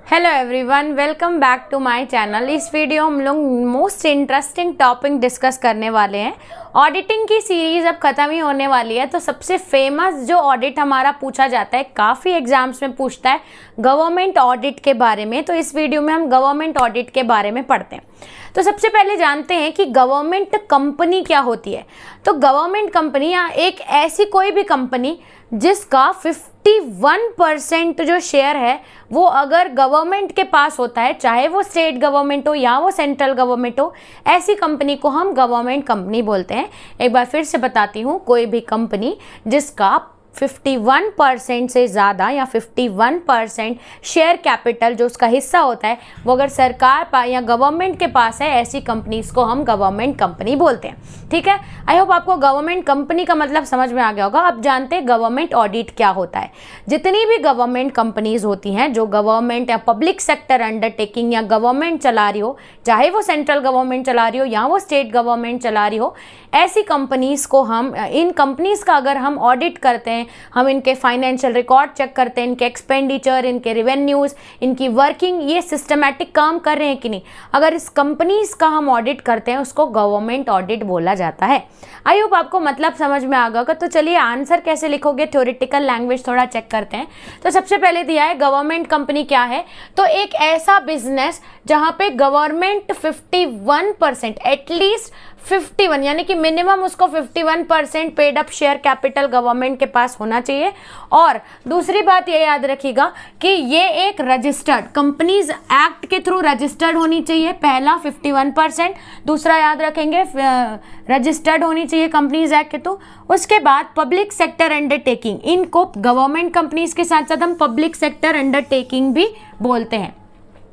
Hello everyone, welcome back to my channel. इस video हम लोग मोस्ट इंटरेस्टिंग टॉपिक डिस्कस करने वाले हैं। ऑडिटिंग की सीरीज़ अब ख़त्म ही होने वाली है, तो सबसे फेमस जो ऑडिट हमारा पूछा जाता है, काफ़ी एग्जाम्स में पूछता है, गवर्नमेंट ऑडिट के बारे में। तो इस वीडियो में हम गवर्नमेंट ऑडिट के बारे में पढ़ते हैं। तो सबसे पहले जानते हैं कि गवर्नमेंट कंपनी क्या होती है। तो गवर्नमेंट कंपनी या एक ऐसी कोई भी कंपनी जिसका 51% जो शेयर है वो अगर गवर्नमेंट के पास होता है, चाहे वो स्टेट गवर्नमेंट हो या वो सेंट्रल गवर्नमेंट हो, ऐसी कंपनी को हम गवर्नमेंट कंपनी बोलते हैं। एक बार फिर से बताती हूँ, कोई भी कंपनी जिसका 51% से ज़्यादा या 51% शेयर कैपिटल जो उसका हिस्सा होता है वो अगर सरकार या गवर्नमेंट के पास है, ऐसी कंपनीज को हम गवर्नमेंट कंपनी बोलते हैं। ठीक है, आई होप आपको गवर्नमेंट कंपनी का मतलब समझ में आ गया होगा। अब जानते हैं गवर्नमेंट ऑडिट क्या होता है। जितनी भी गवर्नमेंट कंपनीज होती हैं जो गवर्नमेंट या पब्लिक सेक्टर अंडरटेकिंग या गवर्नमेंट चला रही हो, चाहे वो सेंट्रल गवर्नमेंट चला रही हो या वो स्टेट गवर्नमेंट चला रही हो, ऐसी कंपनीज को हम, इन कंपनीज का अगर हम ऑडिट करते हैं, हम इनके फाइनेंशियल रिकॉर्ड चेक करते हैं, इनके एक्सपेंडिचर, इनके रेवेन्यूज़, इनकी वर्किंग, ये सिस्टमैटिक काम कर रहे हैं कि नहीं, अगर इस कंपनीज का हम ऑडिट करते हैं उसको गवर्नमेंट ऑडिट बोला जाता है। आई होप आपको मतलब समझ में आ गया। तो चलिए आंसर कैसे लिखोगे, थ्योरेटिकल लैंग्वेज थोड़ा चेक करते हैं। तो सबसे पहले दिया है गवर्नमेंट कंपनी क्या है, तो एक ऐसा बिजनेस जहां पे गवर्नमेंट 51% एटलीस्ट 51 यानी कि मिनिमम उसको 51% paid up share capital government के पास होना चाहिए। और दूसरी बात ये याद रखिएगा कि ये एक रजिस्टर्ड कंपनीज एक्ट के थ्रू रजिस्टर्ड होनी चाहिए, पहला 51%, दूसरा याद रखेंगे रजिस्टर्ड होनी चाहिए कंपनीज एक्ट के थ्रू। उसके बाद पब्लिक सेक्टर अंडरटेकिंग, इनको गवर्नमेंट कंपनीज के साथ साथ हम पब्लिक सेक्टर अंडरटेकिंग भी बोलते हैं।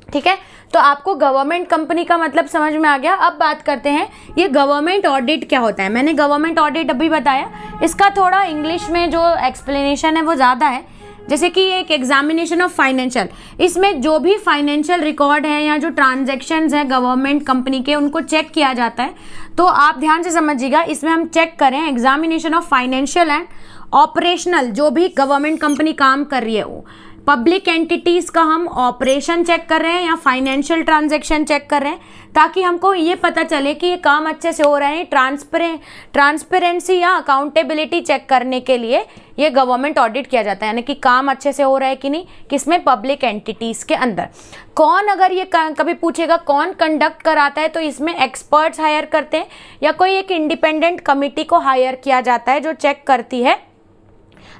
ठीक है, तो आपको गवर्नमेंट कंपनी का मतलब समझ में आ गया। अब बात करते हैं ये गवर्नमेंट ऑडिट क्या होता है। मैंने गवर्नमेंट ऑडिट अभी बताया, इसका थोड़ा इंग्लिश में जो एक्सप्लेनेशन है वो ज़्यादा है। जैसे कि एक एग्जामिनेशन ऑफ फाइनेंशियल, इसमें जो भी फाइनेंशियल रिकॉर्ड है या जो ट्रांजैक्शंस है गवर्नमेंट कंपनी के, उनको चेक किया जाता है। तो आप ध्यान से समझिएगा, इसमें हम चेक करें examination of financial and operational, जो भी गवर्नमेंट कंपनी काम कर रही है वो पब्लिक एंटिटीज़ का हम ऑपरेशन चेक कर रहे हैं या फाइनेंशियल ट्रांजैक्शन चेक कर रहे हैं, ताकि हमको ये पता चले कि ये काम अच्छे से हो रहे हैं। ट्रांसपेरेंसी या अकाउंटेबिलिटी चेक करने के लिए ये गवर्नमेंट ऑडिट किया जाता है, यानी कि काम अच्छे से हो रहा है कि नहीं, किसमें, पब्लिक एंटिटीज़ के अंदर। कौन, अगर ये कभी पूछेगा कौन कंडक्ट कराता है, तो इसमें एक्सपर्ट्स हायर करते हैं या कोई एक इंडिपेंडेंट कमिटी को हायर किया जाता है जो चेक करती है।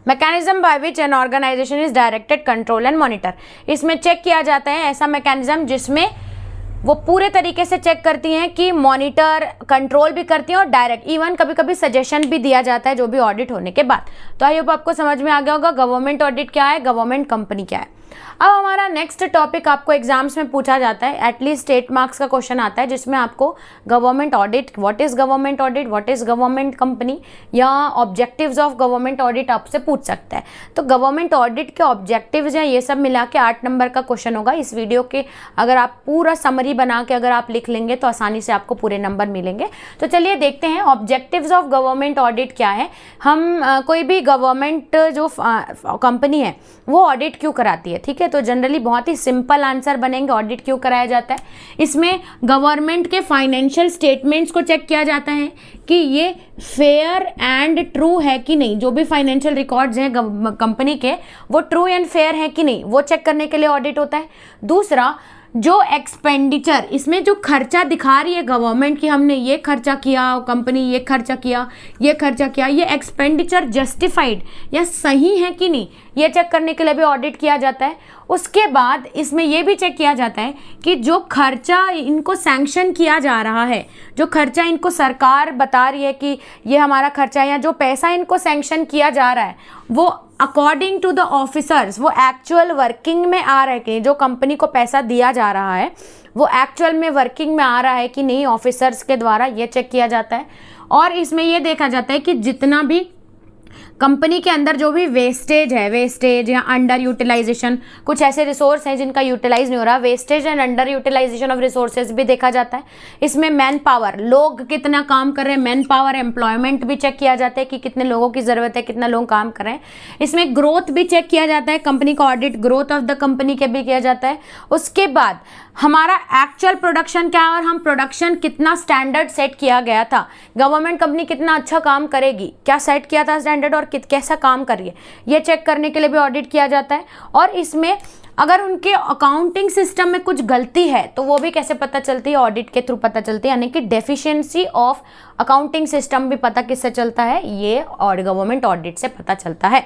Mechanism by which an organisation is directed, control and monitor, इसमें चेक किया जाता है ऐसा मैकेनिज्म जिसमें वो पूरे तरीके से चेक करती हैं कि मॉनिटर, कंट्रोल भी करती हैं और डायरेक्ट, इवन कभी कभी सजेशन भी दिया जाता है जो भी ऑडिट होने के बाद। तो आई होप आपको समझ में आ गया होगा गवर्नमेंट ऑडिट क्या है, गवर्नमेंट कंपनी क्या है। अब हमारा नेक्स्ट टॉपिक आपको एग्जाम्स में पूछा जाता है, एटलीस्ट 8 मार्क्स का क्वेश्चन आता है जिसमें आपको government audit, what is government audit, what is government company या ऑब्जेक्टिव्स ऑफ गवर्नमेंट ऑडिट आपसे पूछ सकता है। तो गवर्नमेंट ऑडिट के ऑब्जेक्टिव्स हैं, ये सब मिला के 8 नंबर का क्वेश्चन होगा। इस वीडियो के अगर आप पूरा समरी बना के अगर आप लिख लेंगे तो आसानी से आपको पूरे नंबर मिलेंगे। तो चलिए देखते हैं ऑब्जेक्टिव्स ऑफ गवर्नमेंट ऑडिट क्या है। हम कोई भी गवर्नमेंट जो कंपनी है वो ऑडिट क्यों कराती है, ठीक है। तो जनरली बहुत ही सिंपल आंसर बनेंगे, ऑडिट क्यों कराया जाता है। इसमें गवर्नमेंट के फाइनेंशियल स्टेटमेंट्स को चेक किया जाता है कि ये फेयर एंड ट्रू है कि नहीं, जो भी फाइनेंशियल रिकॉर्ड्स हैं कंपनी के वो ट्रू एंड फेयर है कि नहीं, वो चेक करने के लिए ऑडिट होता है। दूसरा, जो एक्सपेंडिचर, इसमें जो खर्चा दिखा रही है गवर्नमेंट कि हमने ये खर्चा किया, कंपनी ये खर्चा किया, ये खर्चा किया, ये एक्सपेंडिचर जस्टिफाइड या सही है कि नहीं, ये चेक करने के लिए भी ऑडिट किया जाता है। उसके बाद इसमें यह भी चेक किया जाता है कि जो खर्चा इनको सैंक्शन किया जा रहा है, जो खर्चा इनको सरकार बता रही है कि ये हमारा खर्चा है, या जो पैसा इनको सैंक्शन किया जा रहा है वो अकॉर्डिंग टू द ऑफिसर्स वो एक्चुअल वर्किंग में आ रहा है कि जो कंपनी को पैसा दिया जा रहा है वो एक्चुअल में वर्किंग में आ रहा है कि नहीं ऑफिसर्स के द्वारा, ये चेक किया जाता है। और इसमें यह देखा जाता है कि जितना भी कंपनी के अंदर जो भी वेस्टेज है, वेस्टेज या अंडर यूटिलाइजेशन, कुछ ऐसे रिसोर्स हैं जिनका यूटिलाइज नहीं हो रहा, wastage and underutilisation of resources भी देखा जाता है। इसमें मैन पावर, लोग कितना काम कर रहे हैं, मैन पावर एम्प्लॉयमेंट भी चेक किया जाता है कि कितने लोगों की ज़रूरत है, कितना लोग काम कर रहे हैं। इसमें ग्रोथ भी चेक किया जाता है, कंपनी का audit growth of the company के भी किया जाता है। उसके बाद हमारा एक्चुअल प्रोडक्शन क्या है और हम प्रोडक्शन कितना स्टैंडर्ड सेट किया गया था, गवर्नमेंट कंपनी कितना अच्छा काम करेगी, क्या सेट किया था स्टैंडर्ड और कैसा काम कर रही है, ये चेक करने के लिए भी ऑडिट किया जाता है। और इसमें अगर उनके अकाउंटिंग सिस्टम में कुछ गलती है तो वो भी कैसे पता चलती है, ऑडिट के थ्रू पता चलती है, यानी कि डेफिशिएंसी ऑफ अकाउंटिंग सिस्टम भी पता किससे चलता है, ये और गवर्नमेंट ऑडिट से पता चलता है।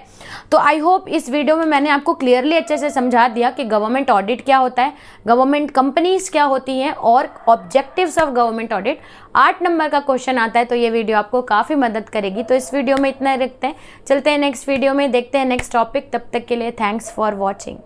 तो आई होप इस वीडियो में मैंने आपको क्लियरली अच्छे से समझा दिया कि गवर्नमेंट ऑडिट क्या होता है, गवर्नमेंट कंपनीज क्या होती हैं और objectives of government audit. 8 number का क्वेश्चन आता है तो ये वीडियो आपको काफ़ी मदद करेगी। तो इस वीडियो में इतना रखते हैं, चलते हैं नेक्स्ट वीडियो में, देखते हैं नेक्स्ट टॉपिक। तब तक के लिए थैंक्स फॉर वॉचिंग।